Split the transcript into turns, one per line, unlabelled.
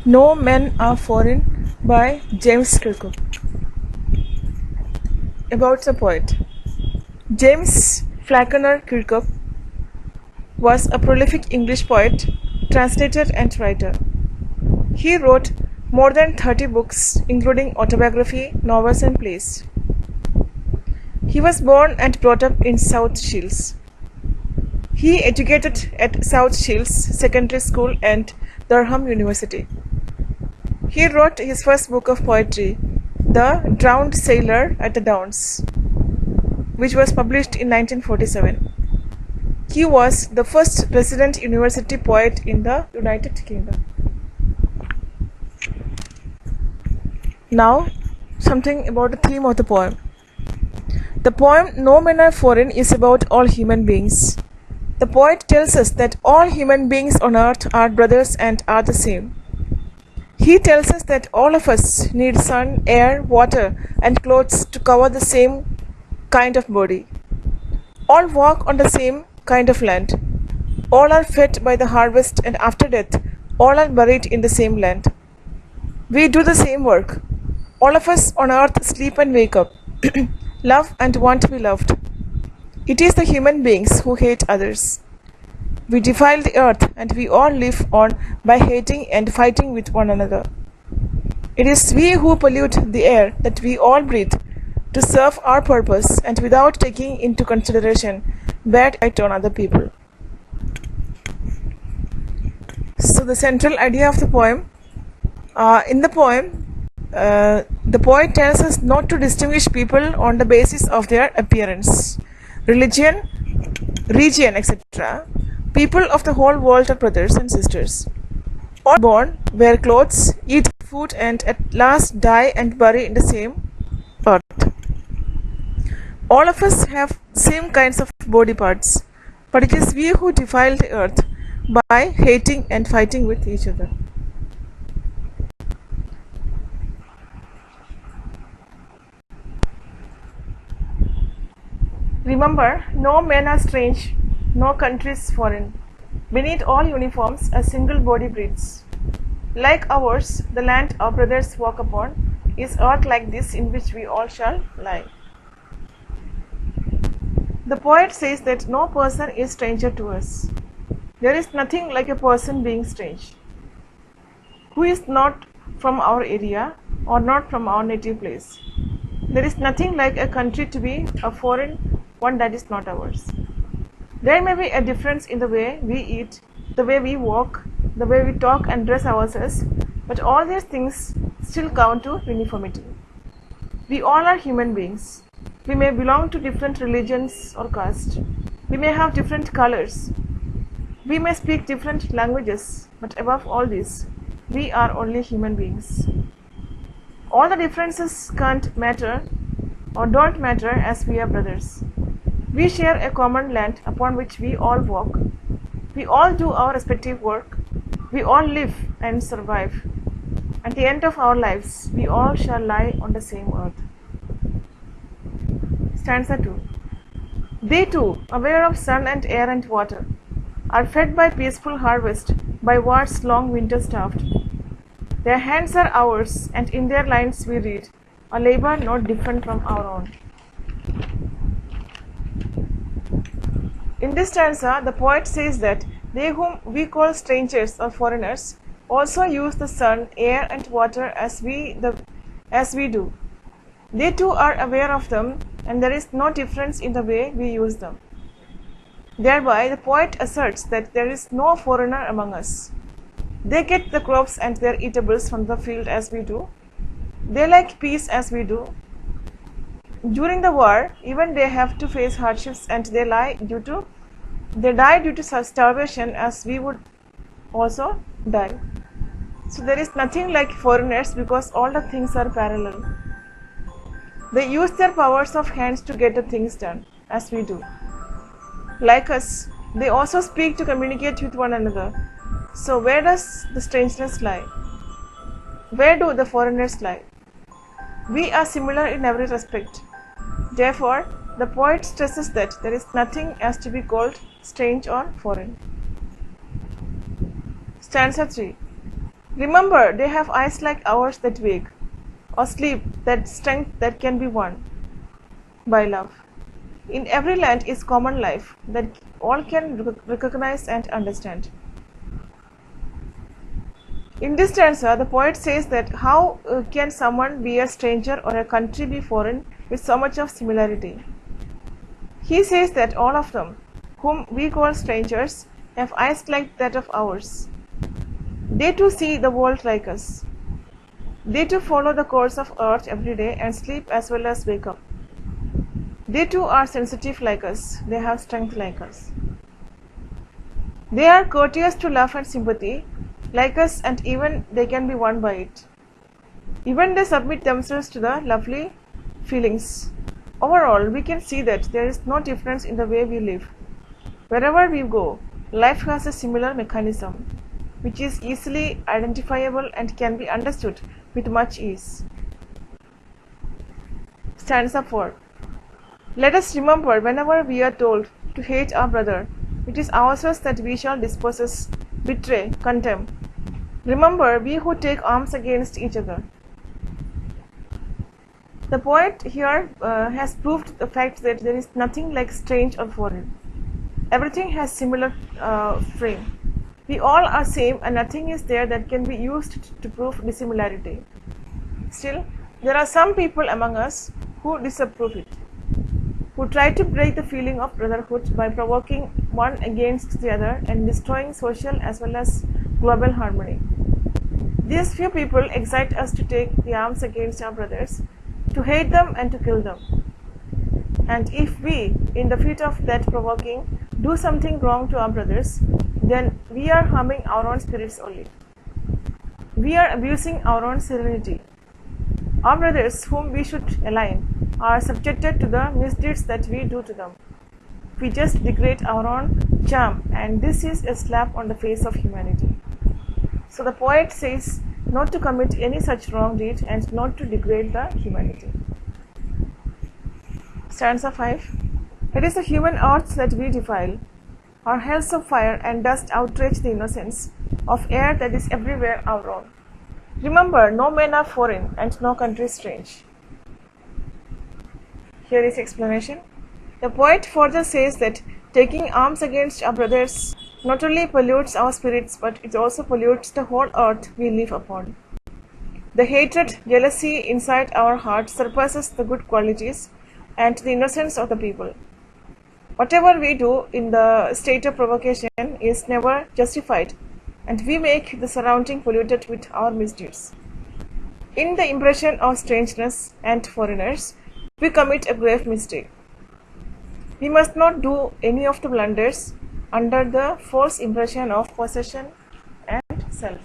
No Men Are Foreign by James Kirkup. About the poet. James Falconer Kirkup was a prolific English poet, translator and writer. He wrote more than 30 books, including autobiography, novels and plays. He was born and brought up in South Shields. He educated at South Shields Secondary School and Durham University. He wrote his first book of poetry, The Drowned Sailor at the Downs, which was published in 1947. He was the first resident university poet in the United Kingdom. Now, something about the theme of the poem. The poem No Men Are Foreign is about all human beings. The poet tells us that all human beings on earth are brothers and are the same. He tells us that all of us need sun, air, water, and clothes to cover the same kind of body. All walk on the same kind of land. All are fed by the harvest, and after death, all are buried in the same land. We do the same work. All of us on earth sleep and wake up, love and want to be loved. It is the human beings who hate others. We defile the earth, and we all live on by hating and fighting with one another. It is we who pollute the air that we all breathe to serve our purpose and without taking into consideration bad effect on other people. So the central idea of the poem, in the poem, the poet tells us not to distinguish people on the basis of their appearance, religion, region, etc. People of the whole world are brothers and sisters. All born, wear clothes, eat food, and at last die and bury in the same earth. All of us have same kinds of body parts, but it is we who defile the earth by hating and fighting with each other. Remember, no men are strange, no country is foreign. Beneath all uniforms, a single body breathes. Like ours, the land our brothers walk upon is earth like this in which we all shall lie. The poet says that no person is stranger to us. There is nothing like a person being strange, who is not from our area or not from our native place. There is nothing like a country to be a foreign one that is not ours. There may be a difference in the way we eat, the way we walk, the way we talk and dress ourselves, but all these things still count to uniformity. We all are human beings. We may belong to different religions or castes. We may have different colors. We may speak different languages, but above all this, we are only human beings. All the differences can't matter or don't matter as we are brothers. We share a common land upon which we all walk. We all do our respective work. We all live and survive. At the end of our lives, we all shall lie on the same earth. Stanza 2. They too, aware of sun and air and water, are fed by peaceful harvest, by war's long winter starved. Their hands are ours, and in their lines we read a labor not different from our own. In this stanza, the poet says that they whom we call strangers or foreigners also use the sun, air and water as we do. They too are aware of them, and there is no difference in the way we use them. Thereby, the poet asserts that there is no foreigner among us. They get the crops and their eatables from the field as we do. They like peace as we do. During the war, even they have to face hardships, and they die due to starvation as we would also die. So there is nothing like foreigners because all the things are parallel. They use their powers of hands to get the things done as we do. Like us, they also speak to communicate with one another. So where does the strangeness lie? Where do the foreigners lie? We are similar in every respect. Therefore, the poet stresses that there is nothing as to be called strange or foreign. Stanza 3. Remember, they have eyes like ours that wake, or sleep, that strength that can be won by love. In every land is common life that all can recognize and understand. In this stanza, the poet says that how can someone be a stranger or a country be foreign with so much of similarity? He says that all of them, whom we call strangers, have eyes like that of ours. They too see the world like us. They too follow the course of earth every day and sleep as well as wake up. They too are sensitive like us. They have strength like us. They are courteous to love and sympathy like us, and even they can be won by it. Even they submit themselves to the lovely feelings. Overall, we can see that there is no difference in the way we live. Wherever we go, life has a similar mechanism, which is easily identifiable and can be understood with much ease. Stanza 4. Let us remember whenever we are told to hate our brother, it is ourselves that we shall dispossess, betray, condemn. Remember, we who take arms against each other. The poet here has proved the fact that there is nothing like strange or foreign. Everything has similar frame. We all are same and nothing is there that can be used to prove dissimilarity. Still, there are some people among us who disapprove it, who try to break the feeling of brotherhood by provoking one against the other and destroying social as well as global harmony. These few people excite us to take the arms against our brothers, to hate them and to kill them. And if we, in the fit of that provoking, do something wrong to our brothers, then we are harming our own spirits only. We are abusing our own serenity. Our brothers, whom we should align, are subjected to the misdeeds that we do to them. We just degrade our own charm, and this is a slap on the face of humanity. So the poet says not to commit any such wrong deed and not to degrade the humanity. Stanza 5. It is the human arts that we defile. Our hells of fire and dust outrage the innocence of air that is everywhere our own. Remember, no men are foreign and no country strange. Here is explanation. The poet further says that taking arms against our brothers not only pollutes our spirits, but it also pollutes the whole earth we live upon. The hatred, jealousy inside our hearts surpasses the good qualities and the innocence of the people. Whatever we do in the state of provocation is never justified, and we make the surrounding polluted with our misdeeds. In the impression of strangeness and foreigners, we commit a grave mistake. We must not do any of the blunders under the false impression of possession and self.